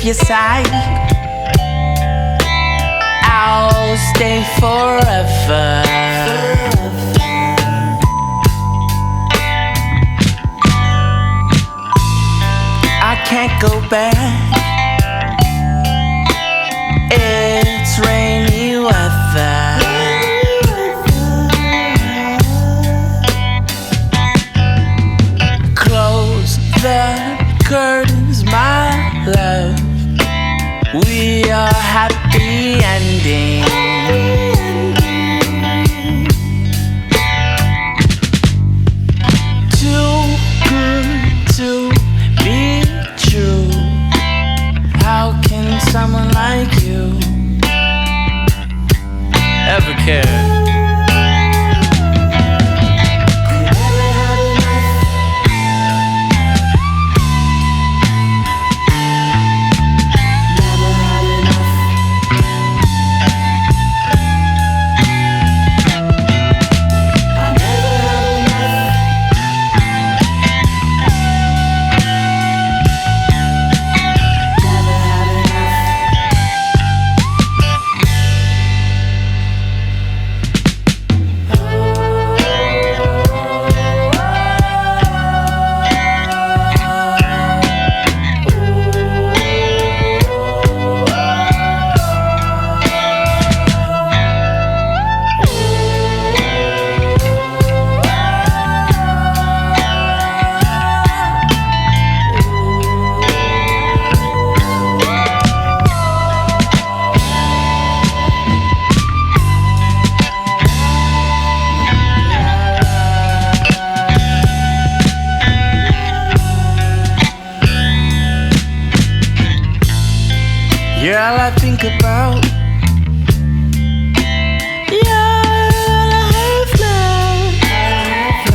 your side. I'll stay forever. I can't go back. It's rainy weather. Close the curtains, my love. We are happy ending. Too good to be true. How can someone like you ever care? You're all I think about. You're all I have left.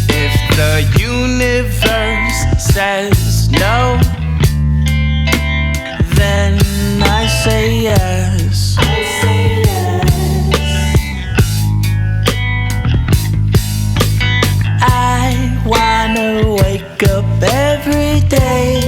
If the universe says no, then I say yes. I wanna wake up every day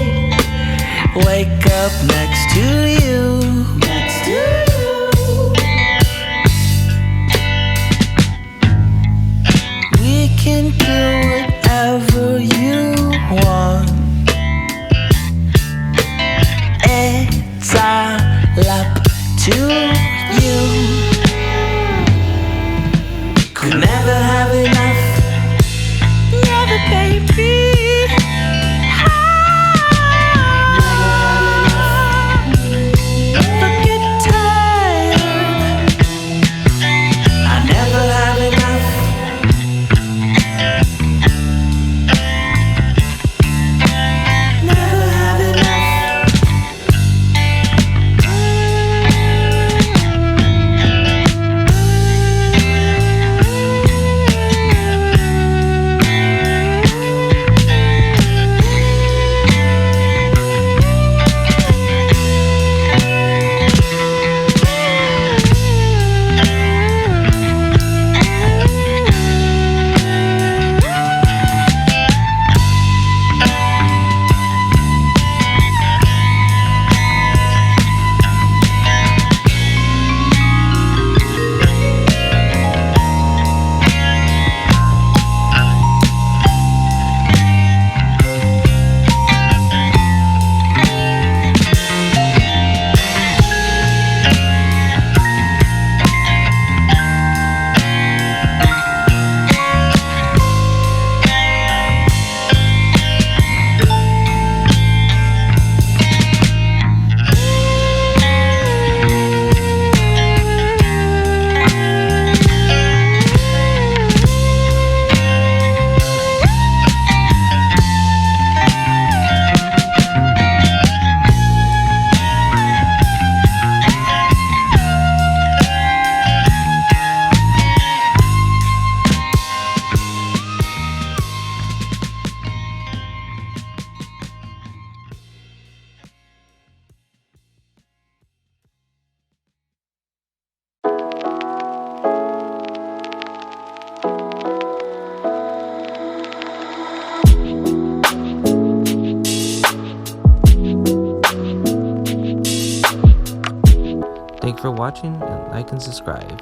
watching, and like and subscribe.